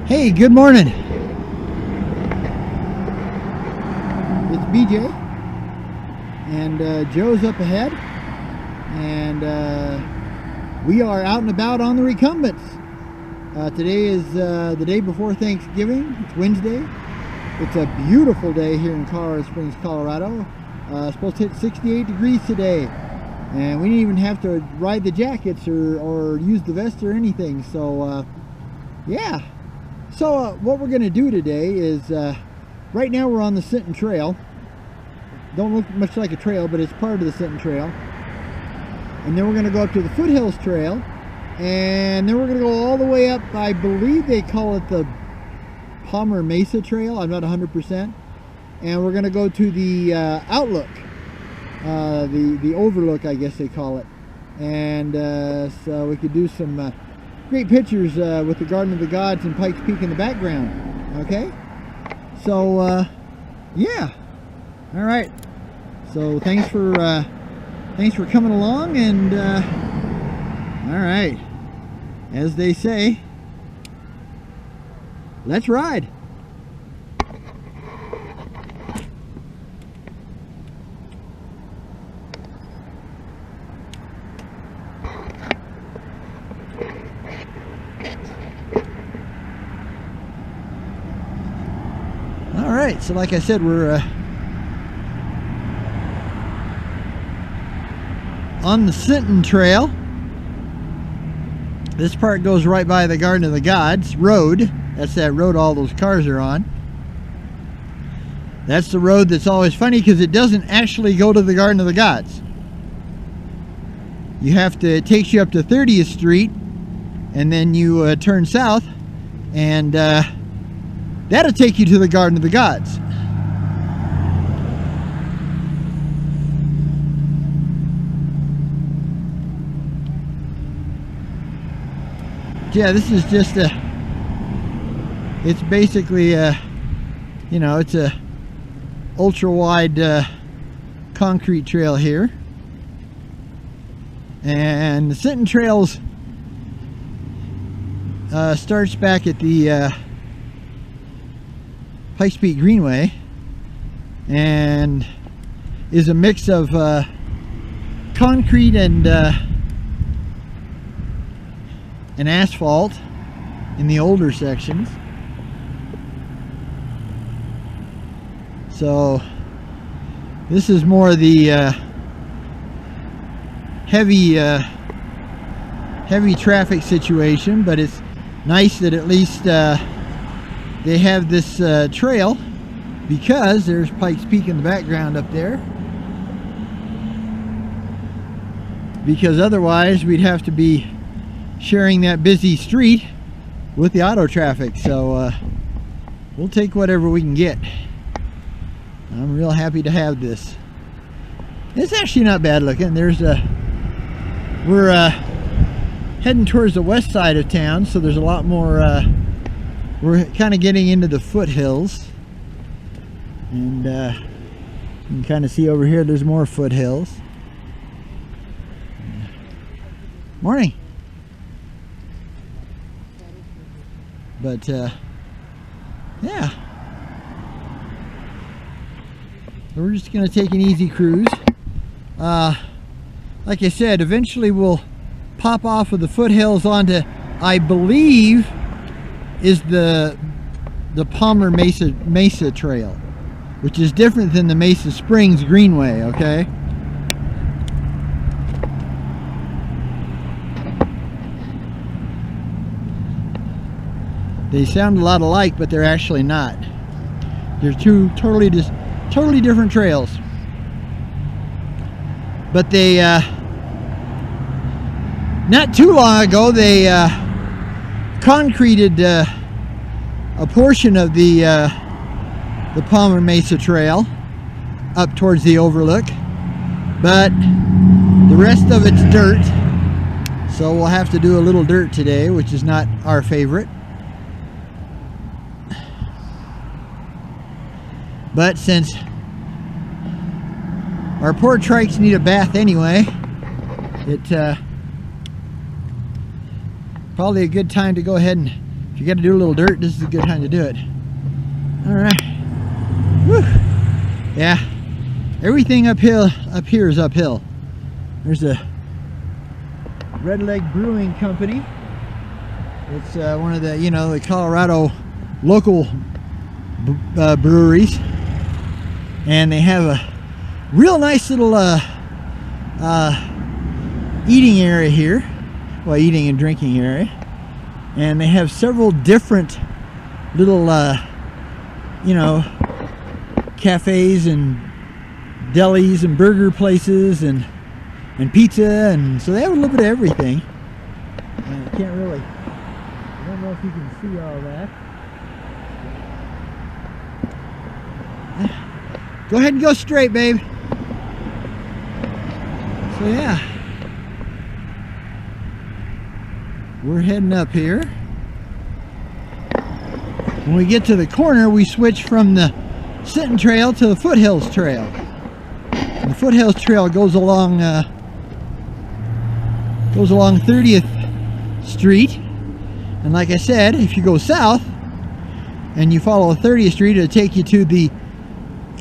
Hey, good morning. It's BJ, and Joe's up ahead, and we are out and about on the Recumbents. Today is the day before Thanksgiving. It's Wednesday. It's a beautiful day here in Colorado Springs, Colorado. Supposed to hit 68 degrees today, and we didn't even have to ride the jackets or use the vest or anything. So yeah. So what we're going to do today is, right now we're on the Sinton Trail. Don't look much like a trail, but it's part of the Sinton Trail. And then we're going to go up to the Foothills Trail, and then we're going to go all the way up. I believe they call it the Mesa Trail. I'm not 100%. And we're going to go to the Outlook, the Overlook, I guess they call it. And so we could do some great pictures with the Garden of the Gods and Pikes Peak in the background. Okay, so yeah, all right. So thanks for coming along, and all right, as they say, let's ride. Alright, so like I said, we're on the Sinton Trail. This part goes right by the Garden of the Gods road. That's that road all those cars are on. That's the road that's always funny because it doesn't actually go to the Garden of the Gods. You have to, it takes you up to 30th Street, and then you turn south, and that'll take you to the Garden of the Gods. Yeah, this is just a, it's basically a, you know, it's a ultra wide concrete trail here. And the Sinton Trails starts back at the Pikes Peak Greenway, and is a mix of concrete and asphalt in the older sections. So this is more the heavy traffic situation, but it's nice that at least they have this trail, because there's Pikes Peak in the background up there. Because otherwise we'd have to be sharing that busy street with the auto traffic. So we'll take whatever we can get. I'm real happy to have this. It's actually not bad looking. There's we're heading towards the west side of town, so there's a lot more. We're kind of getting into the foothills, and you can kind of see over here there's more foothills. Morning. But yeah, we're just gonna take an easy cruise. Like I said, eventually we'll pop off of the foothills onto, I believe, is the Mesa Trail, which is different than the Mesa Springs Greenway. Okay. They sound a lot alike, but they're actually not. They're two totally different trails. But they, not too long ago, they concreted a portion of the Mesa Trail up towards the Overlook, but the rest of it's dirt. So we'll have to do a little dirt today, which is not our favorite. But since our poor trikes need a bath anyway, it probably a good time to go ahead and If you got to do a little dirt, this is a good time to do it. All right. Woo. Yeah. Everything up here is uphill. There's a Red Leg Brewing Company. It's one of the, the Colorado local breweries, and they have a real nice little eating area here. Well, eating and drinking area, and they have several different little cafes and delis and burger places and pizza, and so they have a little bit of everything. And I can't really, I don't know if you can see all that. Go ahead and go straight, babe. So yeah, we're heading up here. When we get to the corner, we switch from the Sinton Trail to the Foothills Trail. And the Foothills Trail goes along 30th Street, and like I said, if you go south and you follow 30th Street, it'll take you to the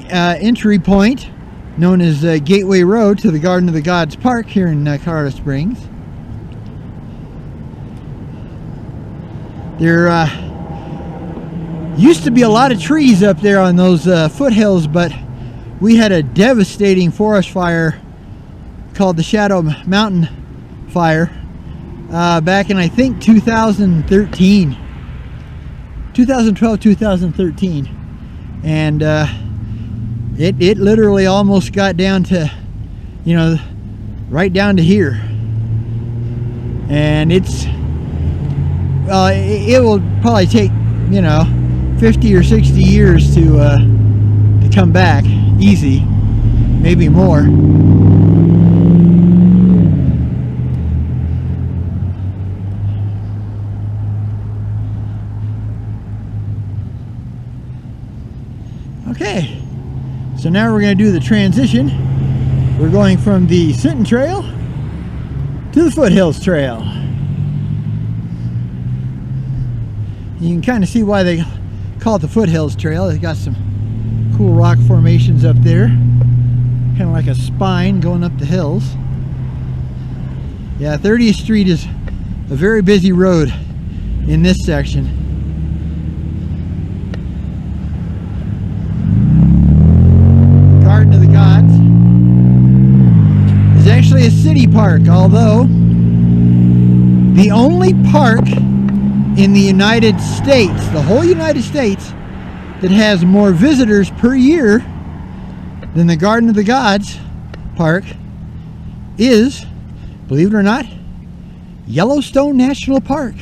entry point known as Gateway Road to the Garden of the Gods Park here in Colorado Springs. There used to be a lot of trees up there on those foothills, but we had a devastating forest fire called the Shadow Mountain Fire back in, I think, 2012, 2013, and it literally almost got down to, right down to here, and it will probably take 50 or 60 years to come back, easy, maybe more. Okay, so now we're going to do the transition. We're going from the Sinton Trail to the Foothills Trail. You can kind of see why they call it the Foothills Trail. It's got some cool rock formations up there, kind of like a spine going up the hills. Yeah, 30th Street is a very busy road in this section. Garden of the Gods is actually a city park, although the only park in the United States, the whole United States, that has more visitors per year than the Garden of the Gods Park is, believe it or not, Yellowstone National Park.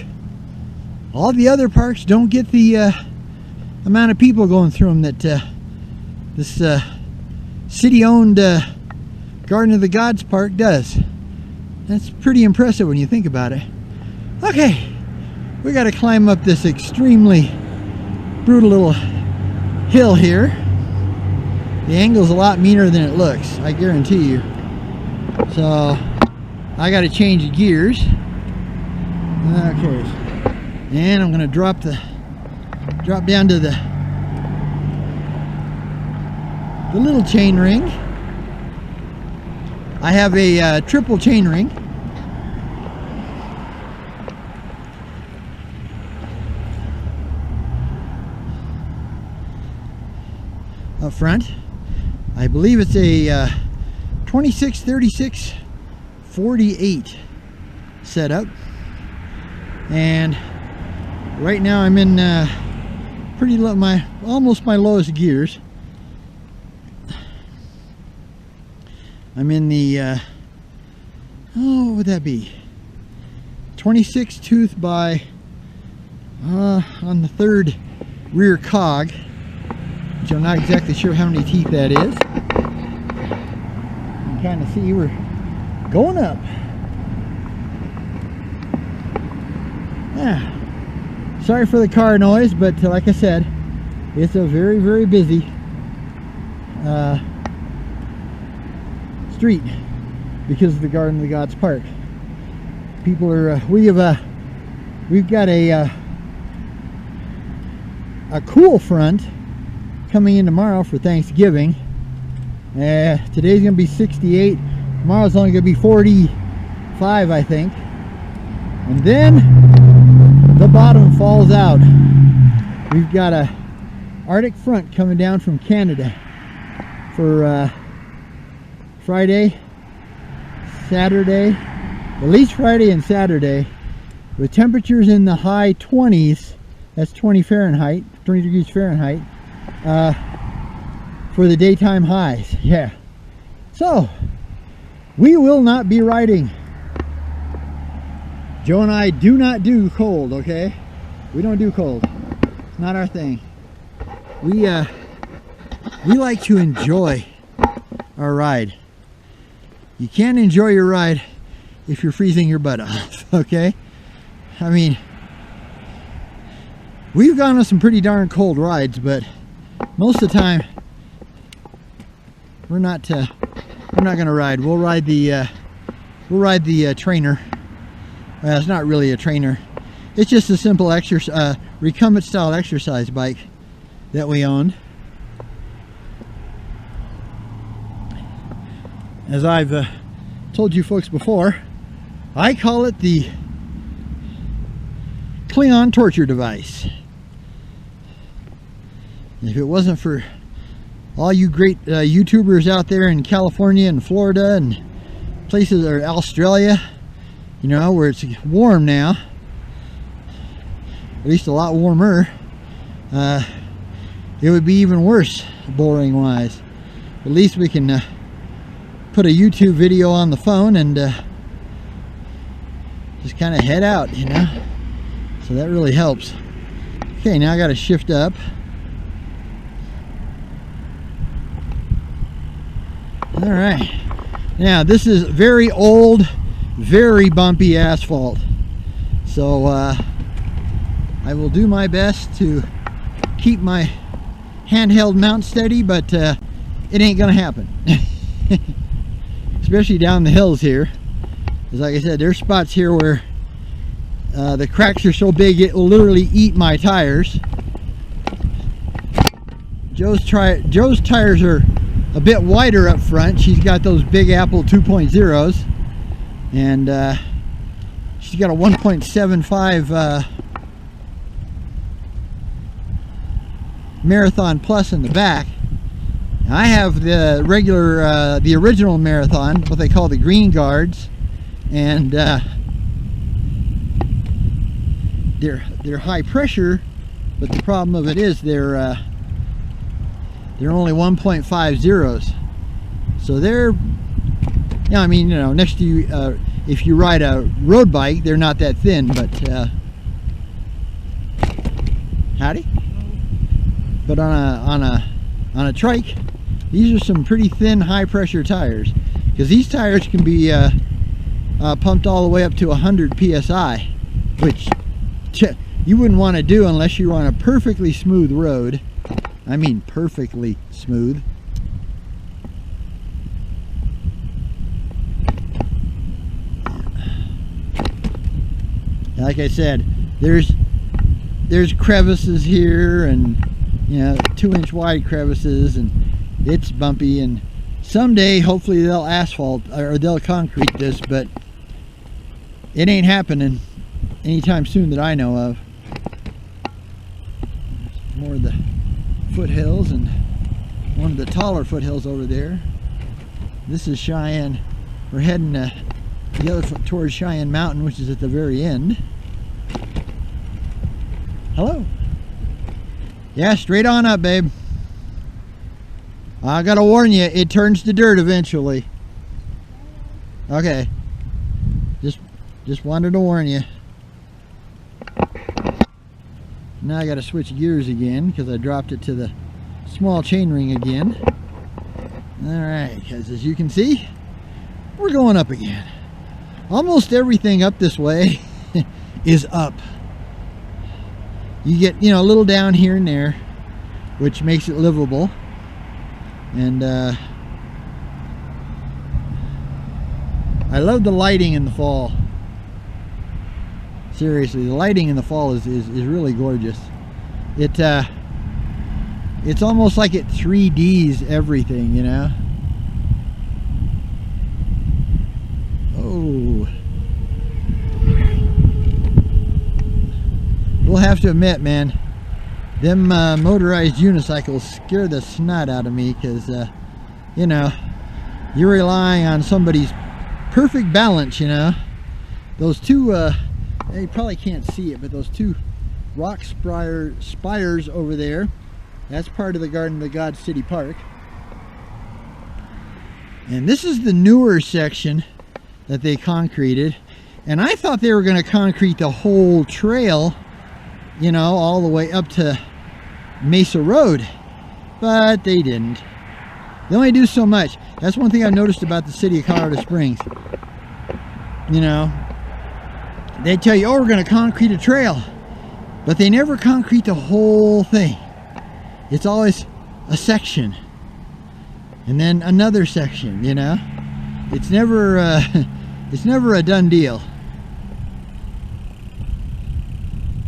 All the other parks don't get the amount of people going through them that this city-owned Garden of the Gods Park does. That's pretty impressive when you think about it. Okay. We got to climb up this extremely brutal little hill here. The angle's a lot meaner than it looks, I guarantee you. So I got to change gears. Okay, and I'm going to drop down to the little chain ring. I have a triple chain ring. Up front, I believe it's a 26, 36, 48 setup, and right now I'm in pretty low, almost my lowest gears. I'm in the what would that be, 26 tooth by on the third rear cog, which I'm not exactly sure how many teeth that is. You can kind of see we're going up. Yeah. Sorry for the car noise, but like I said, it's a very, very busy street because of the Garden of the Gods Park. People are we've got a a cool front coming in tomorrow for Thanksgiving. Today's gonna be 68. Tomorrow's only gonna be 45, I think. And then the bottom falls out. We've got a Arctic front coming down from Canada for Friday, Saturday, at least Friday and Saturday, with temperatures in the high 20s. That's 20 degrees Fahrenheit for the daytime highs. Yeah. So we will not be riding. Joe and I do not do cold, okay? We don't do cold. It's not our thing. We like to enjoy our ride. You can't enjoy your ride if you're freezing your butt off, okay? I mean, we've gone on some pretty darn cold rides, but most of the time we're not gonna ride. We'll ride the trainer. Well, it's not really a trainer. It's just a simple recumbent style exercise bike that we own. As I've told you folks before, I call it the Klingon torture device. If it wasn't for all you great YouTubers out there in California and Florida and places, or Australia, you know, where it's warm now, at least a lot warmer, it would be even worse boring wise. At least we can put a YouTube video on the phone and just kind of head out, you know, so that really helps. Okay, now I got to shift up. All right, now this is very old, very bumpy asphalt, so I will do my best to keep my handheld mount steady, but it ain't gonna happen. Especially down the hills here, because like I said, there's spots here where the cracks are so big it will literally eat my tires. Joe's tires are a bit wider up front. She's got those Big Apple 2.0s, and she's got a 1.75 Marathon Plus in the back. I have the regular, the original Marathon, what they call the green guards, and they're high pressure, but the problem of it is they're only 1.50s, so they're, yeah, I mean, you know, next to you, if you ride a road bike, they're not that thin, but howdy. But on a trike, these are some pretty thin, high pressure tires, because these tires can be pumped all the way up to 100 psi, which you wouldn't want to do unless you're on a perfectly smooth road. I mean perfectly smooth. Like I said, there's crevices here, and you know, 2-inch wide crevices, and it's bumpy, and someday hopefully they'll asphalt or they'll concrete this, but it ain't happening anytime soon that I know of. More of the foothills, and one of the taller foothills over there. This is Cheyenne. We're heading the other towards Cheyenne Mountain, which is at the very end. Hello. Yeah, straight on up, babe. I gotta warn you, it turns to dirt eventually. Okay. Just wanted to warn you. Now I gotta switch gears again because I dropped it to the small chain ring again. Alright, because as you can see, we're going up again. Almost everything up this way is up. You get, you know, a little down here and there, which makes it livable. And I love the lighting in the fall. Seriously, the lighting in the fall is really gorgeous. It It's almost like it 3Ds everything, you know. Oh, we'll have to admit, man, them motorized unicycles scare the snot out of me, because you know, you're relying on somebody's perfect balance, you know. Those two, you probably can't see it, but those two rock spires over there, that's part of the Garden of the Gods City Park. And this is the newer section that they concreted. And I thought they were going to concrete the whole trail, you know, all the way up to Mesa Road. But they didn't. They only do so much. That's one thing I've noticed about the city of Colorado Springs. You know, they tell you, oh, we're going to concrete a trail. But they never concrete the whole thing. It's always a section. And then another section, you know. It's never a done deal.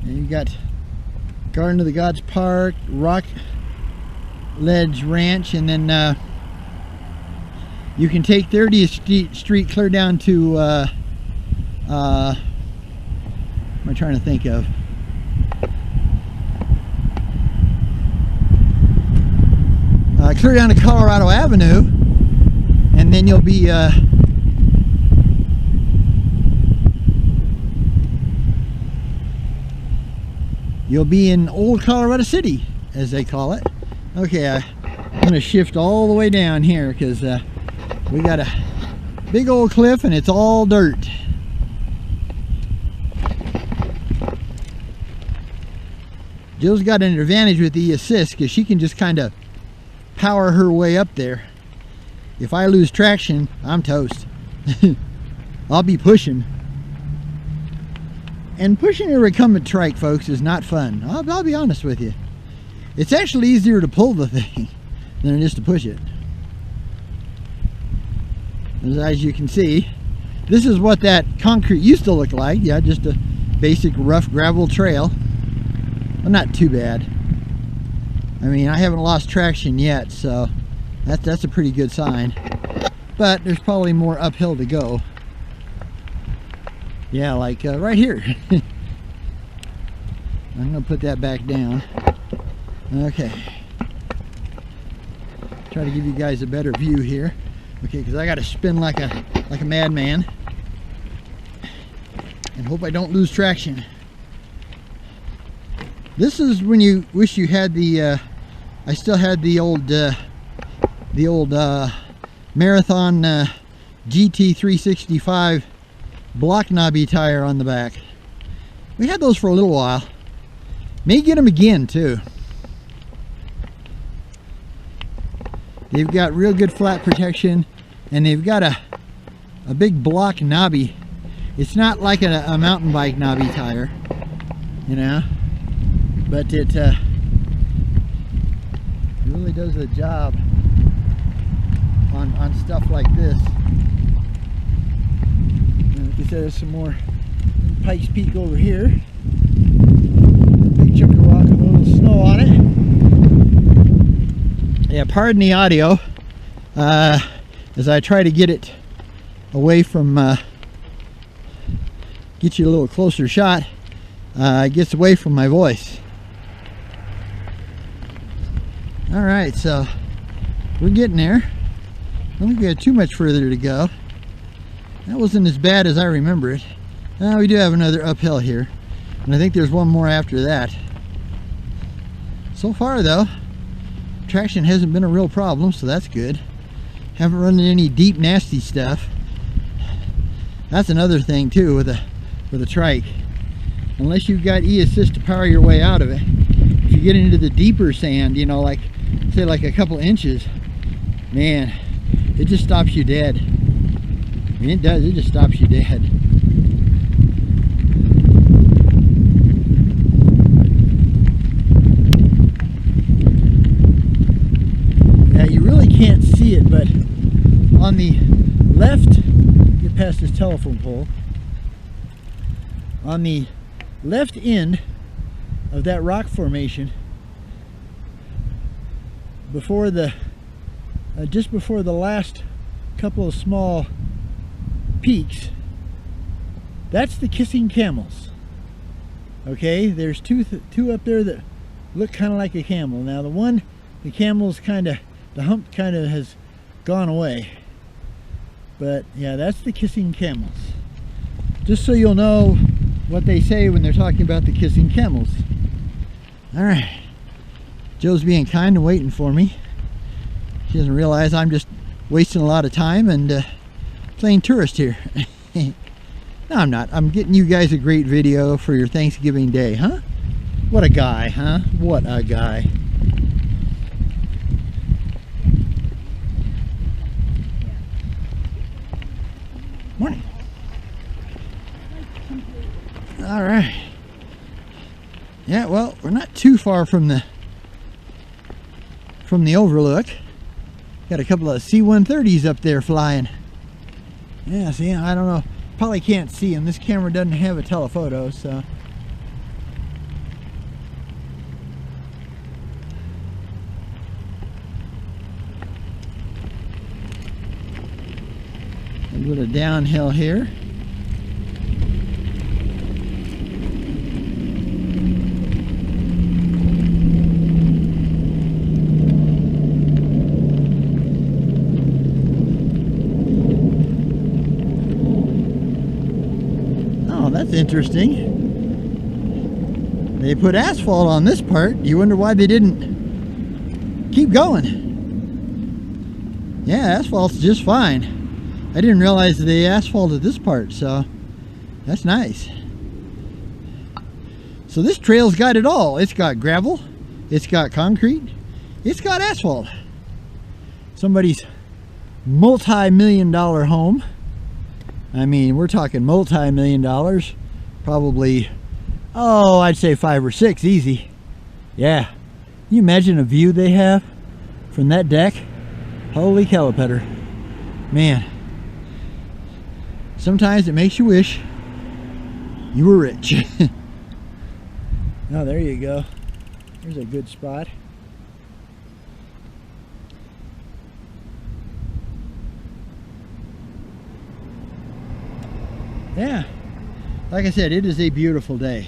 And you got Garden of the Gods Park, Rock Ledge Ranch, and then you can take 30th Street clear down to what am I trying to think of? Clear down to Colorado Avenue, and then you'll be in Old Colorado City, as they call it. Okay, I'm going to shift all the way down here, because we got a big old cliff and it's all dirt. Jill's got an advantage with the assist, because she can just kind of power her way up there. If I lose traction, I'm toast. I'll be pushing. And pushing a recumbent trike, folks, is not fun. I'll be honest with you. It's actually easier to pull the thing than it is to push it. As you can see, this is what that concrete used to look like. Yeah, just a basic rough gravel trail. Well, not too bad. I mean, I haven't lost traction yet, so that's a pretty good sign. But there's probably more uphill to go. Yeah, like right here. I'm going to put that back down. Okay. Try to give you guys a better view here. Okay, because I got to spin like a madman. And hope I don't lose traction. This is when you wish you had the I still had the old Marathon GT 365 block knobby tire on the back. We had those for a little while. May get them again too. They've got real good flat protection, and they've got a big block knobby. It's not like a mountain bike knobby tire, you know, but it really does the job on stuff like this. And like I said, there's some more Pikes Peak over here. Big chunk of rock with a little snow on it. Yeah, pardon the audio as I try to get it away from get you a little closer shot. It gets away from my voice. Alright, so we're getting there. I don't think we had too much further to go. That wasn't as bad as I remember it. We do have another uphill here, and I think there's one more after that. So far though, traction hasn't been a real problem, so that's good. Haven't run into any deep nasty stuff. That's another thing too with a trike. Unless you've got e-assist to power your way out of it, if you get into the deeper sand, you know, like say like a couple inches, man, it just stops you dead. I mean, it does, it just stops you dead. Yeah, you really can't see it, but on the left, get past this telephone pole, on the left end of that rock formation, before the just before the last couple of small peaks, that's the Kissing Camels. Okay, there's two up there that look kind of like a camel. Now the camel's the hump kind of has gone away, but yeah, that's the Kissing Camels. Just so you'll know what they say when they're talking about the Kissing Camels. All right, Joe's being kind and waiting for me. She doesn't realize I'm just wasting a lot of time and playing tourist here. No, I'm not. I'm getting you guys a great video for your Thanksgiving Day, huh? What a guy, huh? What a guy. Morning. All right. Yeah, well, we're not too far from the overlook. Got a couple of C-130s up there flying. Yeah, see, I don't know. Probably can't see them. This camera doesn't have a telephoto, so. A little downhill here. That's interesting. They put asphalt on this part. You wonder why they didn't keep going. Yeah, asphalt's just fine. I didn't realize that they asphalted this part, so that's nice. So this trail's got it all. It's got gravel, it's got concrete, it's got asphalt. Somebody's multi-million-dollar home. I mean, we're talking multi-million dollars. Probably, oh, I'd say 5 or 6, easy. Yeah. Can you imagine a view they have from that deck? Holy calipetter. Man. Sometimes it makes you wish you were rich. Oh, there you go. There's a good spot. Yeah, like I said, it is a beautiful day.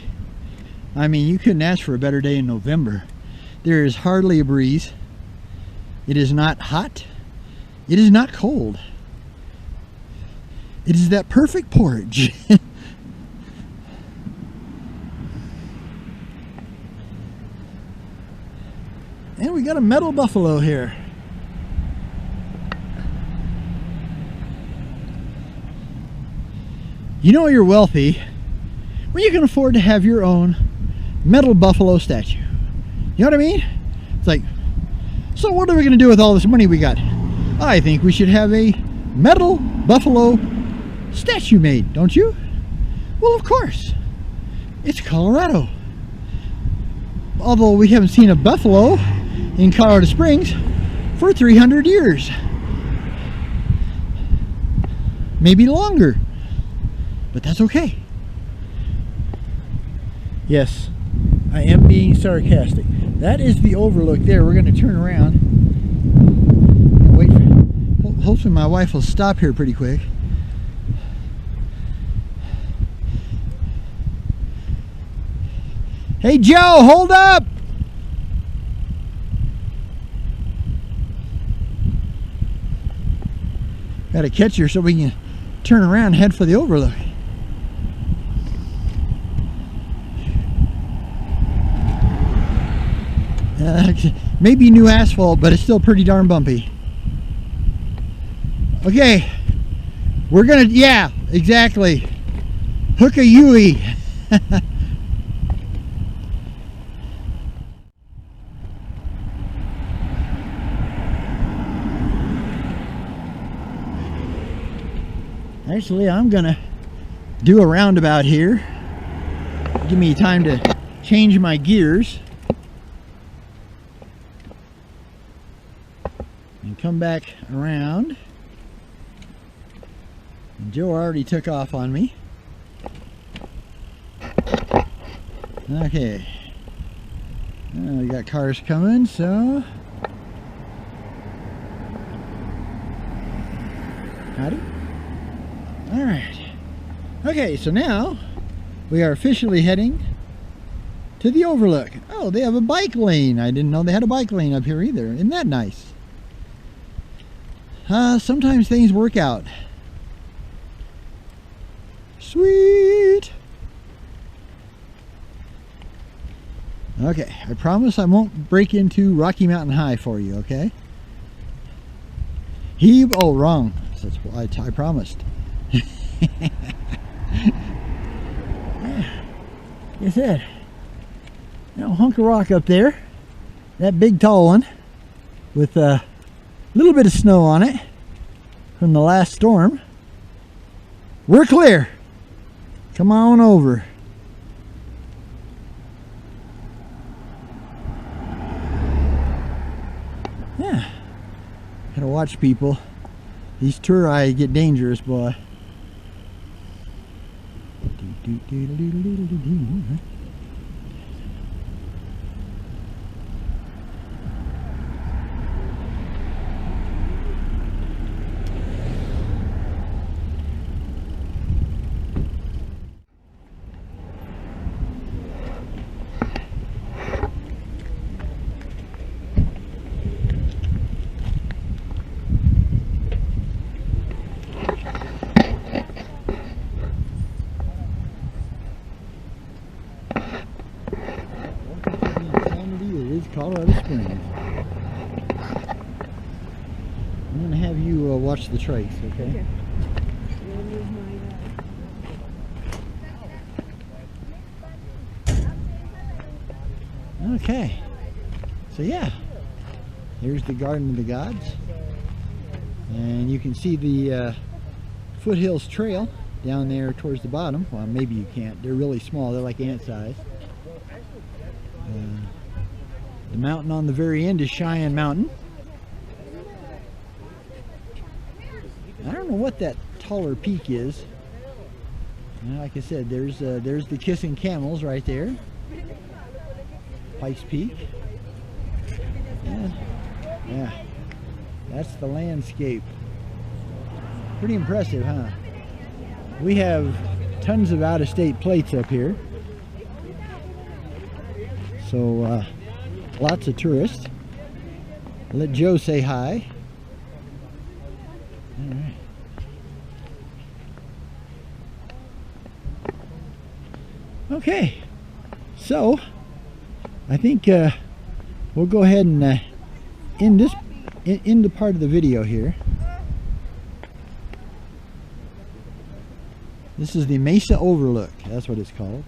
I mean, you couldn't ask for a better day in November. There is hardly a breeze. It is not hot. It is not cold. It is that perfect porridge. And we got a metal buffalo here. You know you're wealthy when you can afford to have your own metal buffalo statue. You know what I mean? It's like, so what are we going to do with all this money we got? I think we should have a metal buffalo statue made, don't you? Well, of course. It's Colorado. Although we haven't seen a buffalo in Colorado Springs for 300 years. Maybe longer. But that's okay. Yes, I am being sarcastic. That is the overlook there. We're going to turn around. Wait. Hopefully my wife will stop here pretty quick. Hey Joe, hold up! Got to catch her so we can turn around and head for the overlook. Maybe new asphalt, but it's still pretty darn bumpy. Okay, we're gonna, yeah, exactly. Hook a Yui. Actually, I'm gonna do a roundabout here. Give me time to change my gears. And come back around. And Joe already took off on me. Okay. We got cars coming, so Howdy. All right. Okay, so now we are officially heading to the Overlook. Oh, they have a bike lane. I didn't know they had a bike lane up here either. Isn't that nice? Sometimes things work out. Sweet. Okay, I promise I won't break into Rocky Mountain High for you, okay? Oh, wrong. That's what I promised. Yeah. Like I said, now hunk of rock up there, that big tall one with a little bit of snow on it from the last storm. We're clear. Come on over. Yeah, gotta watch people. These tour-eyes get dangerous, boy. Colorado Springs. I'm going to have you watch the trace, okay? Okay. So yeah, here's the Garden of the Gods. And you can see the Foothills Trail down there towards the bottom. Well, maybe you can't. They're really small. They're like ant size. The mountain on the very end is Cheyenne Mountain. I don't know what that taller peak is. Like I said, there's the Kissing Camels right there. Pikes Peak. Yeah, that's the landscape. Pretty impressive, huh? We have tons of out-of-state plates up here. So, lots of tourists. Let Joe say hi. All right. Okay, so I think we'll go ahead and end the part of the video here. This is the Mesa Overlook. That's what it's called.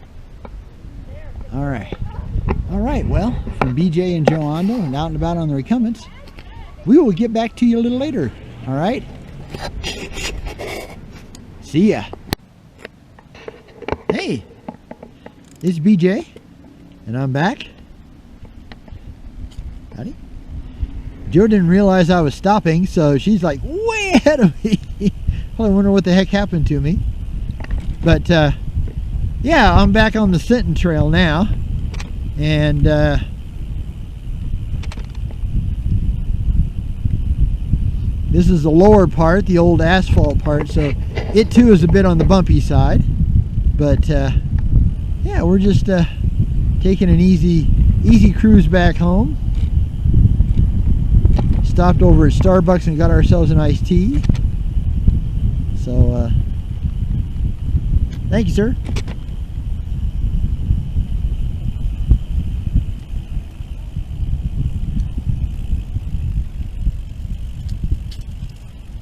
All right. All right, well, from BJ and Joe Ondo and out and about on the Recumbents, we will get back to you a little later. All right? See ya. Hey, it's BJ, and I'm back. Howdy. Joe didn't realize I was stopping, so she's like way ahead of me. Probably wonder what the heck happened to me. But, yeah, I'm back on the Sinton Trail now. And this is the lower part, the old asphalt part, so it too is a bit on the bumpy side. But yeah, we're just taking an easy cruise back home. Stopped over at Starbucks and got ourselves an iced tea. So thank you, sir.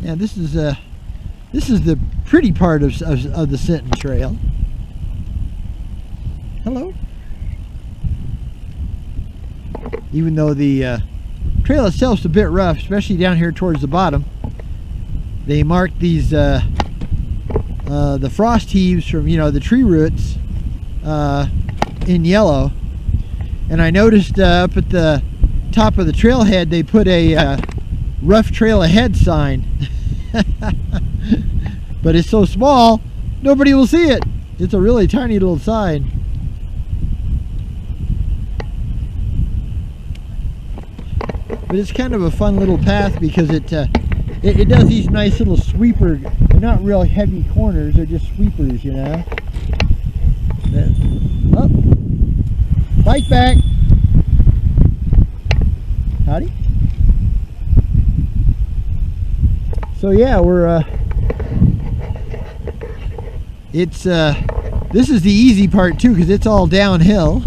Yeah, this is the pretty part of the Sinton Trail. Hello. Even though the trail itself is a bit rough, especially down here towards the bottom, they marked these the frost heaves from the tree roots in yellow, and I noticed up at the top of the trailhead they put a rough trail ahead sign. But it's so small nobody will see it. It's a really tiny little sign. But it's kind of a fun little path because it it does these nice little sweeper. They're not real heavy corners. They're just sweepers, you know. Oh, bike back. Howdy. So yeah, we're this is the easy part too, because it's all downhill,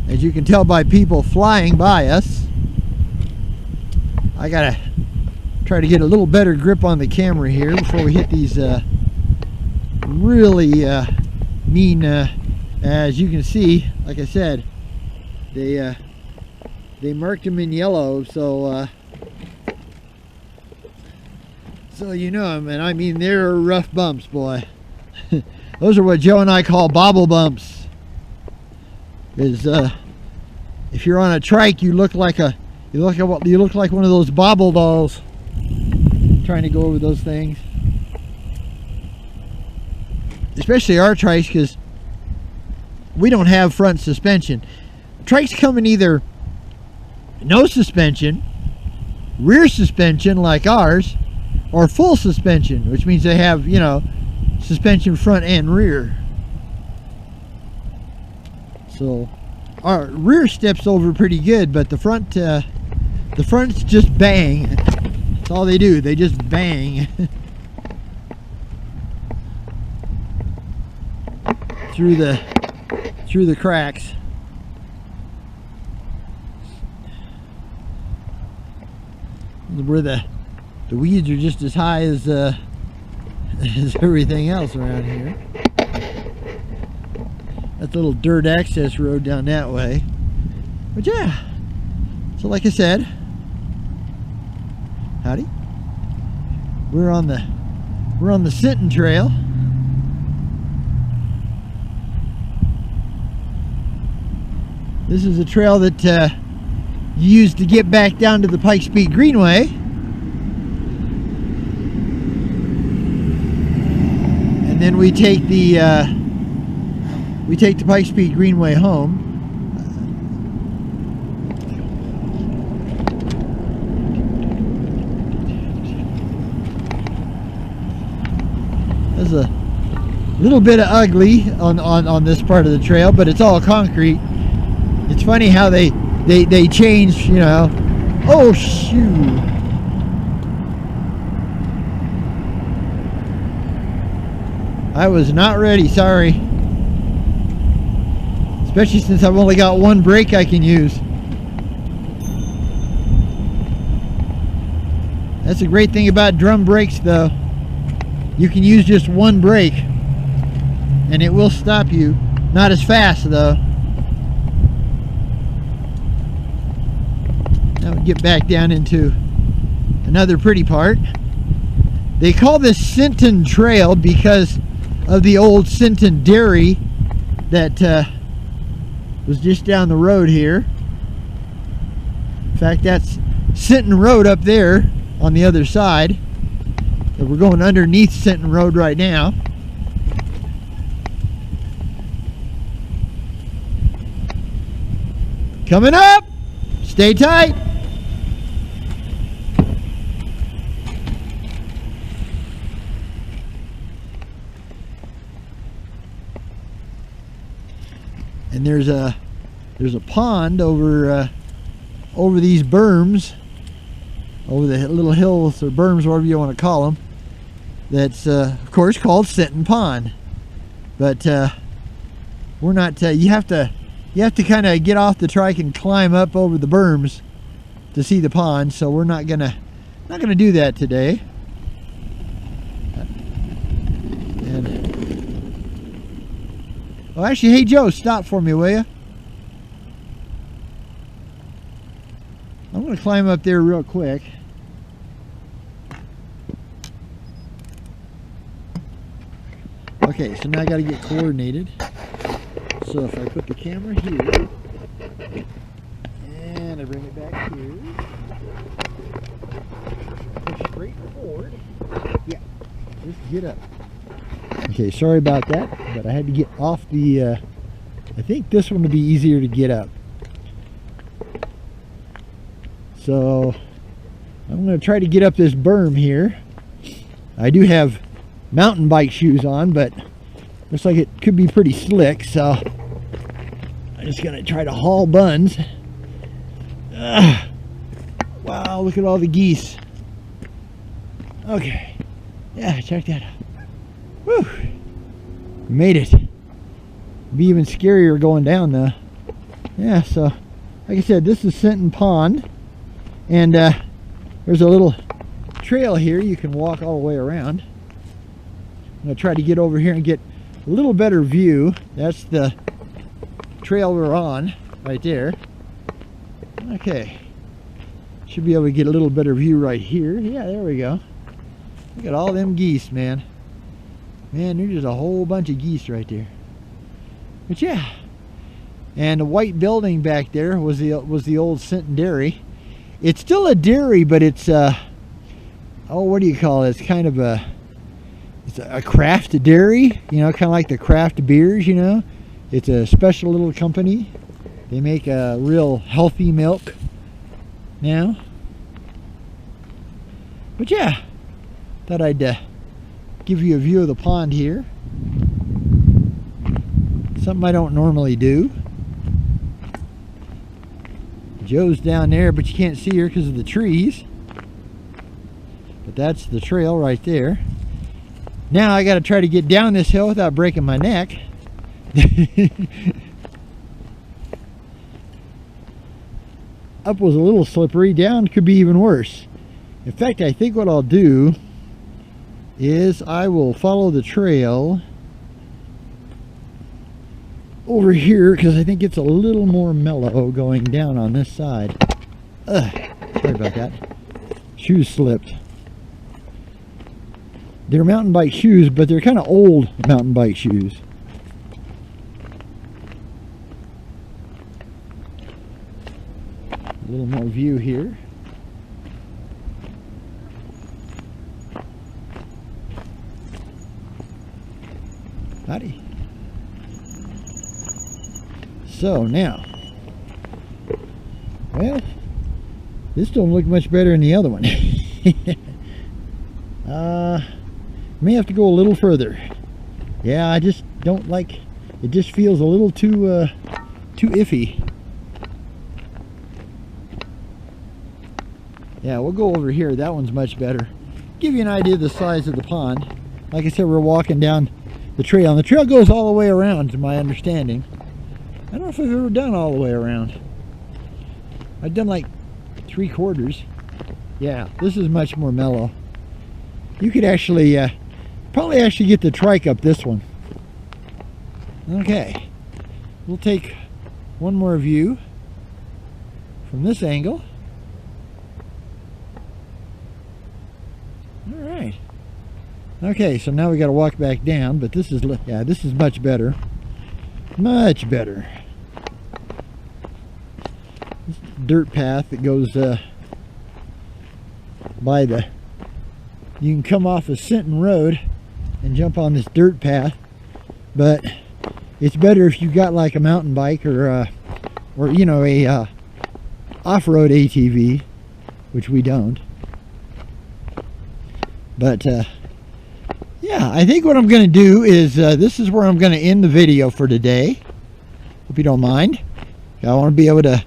as you can tell by people flying by us. I gotta try to get a little better grip on the camera here before we hit these really mean, as you can see, like I said, they marked them in yellow, so you know them, and I mean they're rough bumps, boy. Those are what Joe and I call bobble bumps. Is if you're on a trike, you look like one of those bobble dolls trying to go over those things. Especially our trikes, because we don't have front suspension. Trikes come in either no suspension, rear suspension like ours, or full suspension, which means they have, you know, suspension front and rear. So our rear steps over pretty good, but the front's just bang. That's all they do. They just bang through the cracks. Where the weeds are just as high as everything else around here. That's a little dirt access road down that way. But yeah, so like I said, howdy. We're on the Sinton Trail. This is a trail that you use to get back down to the Pikes Peak Greenway. And then we take the Pikes Peak Greenway home. There's a little bit of ugly on this part of the trail, but it's all concrete. It's funny how they change, you know. Oh shoot. I was not ready, sorry. Especially since I've only got one brake I can use. That's the great thing about drum brakes though. You can use just one brake and it will stop you. Not as fast though. Now we get back down into another pretty part. They call this Sinton Trail because of the old Sinton dairy that was just down the road here. In fact, that's Sinton Road up there on the other side. So we're going underneath Sinton Road right now. Coming up! Stay tight! And there's a pond over these berms, over the little hills or berms, whatever you want to call them. That's of course called Sinton Pond. But we're not. You have to kind of get off the trike and climb up over the berms to see the pond. So we're not gonna do that today. Oh, actually, hey Joe, stop for me, will you? I'm going to climb up there real quick. Okay, so now I got to get coordinated. So if I put the camera here, and I bring it back here, push straight forward. Yeah, just get up. Okay, sorry about that, but I had to get off the, I think this one would be easier to get up. So, I'm going to try to get up this berm here. I do have mountain bike shoes on, but looks like it could be pretty slick, so I'm just going to try to haul buns. Wow, look at all the geese. Okay. Yeah, check that out. Woo! Made it. Be even scarier going down though. Yeah, so like I said, this is Sinton Pond, and there's a little trail here you can walk all the way around. I'm going to try to get over here and get a little better view. That's the trail we're on right there. Okay, should be able to get a little better view right here. Yeah, there we go. Look at all them geese, man. Man, there's just a whole bunch of geese right there. But yeah, and the white building back there was the old Sinton dairy. It's still a dairy, but it's oh, what do you call it? It's kind of a craft dairy, you know, kind of like the craft beers, you know. It's a special little company. They make a real healthy milk now. But yeah, thought I'd give you a view of the pond here. Something I don't normally do. Joe's down there, but you can't see her because of the trees. But that's the trail right there. Now I got to try to get down this hill without breaking my neck. Up was a little slippery, down could be even worse. In fact, I think what I'll do is I will follow the trail over here, because I think it's a little more mellow going down on this side. Sorry about that. Shoes slipped. They're mountain bike shoes, but they're kind of old mountain bike shoes. A little more view here. Howdy. So now, well, this don't look much better than the other one. May have to go a little further. Yeah, I just don't like, it just feels a little too iffy. Yeah, we'll go over here. That one's much better. Give you an idea of the size of the pond. Like I said, we're walking down the trail, and the trail goes all the way around, to my understanding. I don't know if I've ever done all the way around. I've done like 3/4. Yeah, this is much more mellow. You could actually, probably actually get the trike up this one. Okay, we'll take one more view from this angle. All right. Okay, so now we got to walk back down, but this is, yeah, this is much better. Much better. This dirt path that goes by the, you can come off of Sinton Road and jump on this dirt path, but it's better if you got like a mountain bike or you know, a off-road ATV, which we don't. But yeah, I think what I'm going to do is this is where I'm going to end the video for today. Hope you don't mind. I want to be able to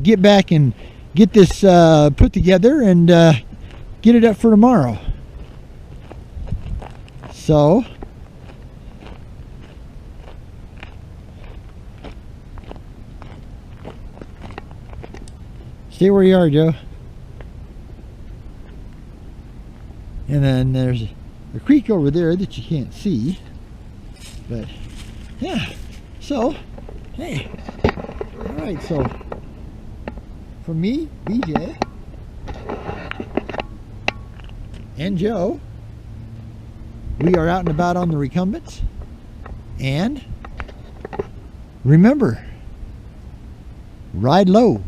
get back and get this put together and get it up for tomorrow. So stay where you are, Joe. And then there's a creek over there that you can't see, but yeah, so hey, all right, so from me, BJ, and Joe, we are out and about on the Recumbents, and remember, ride low,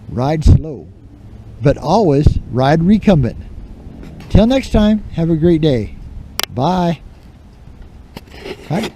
ride slow, but always ride recumbent. Till next time, have a great day. Bye. Bye.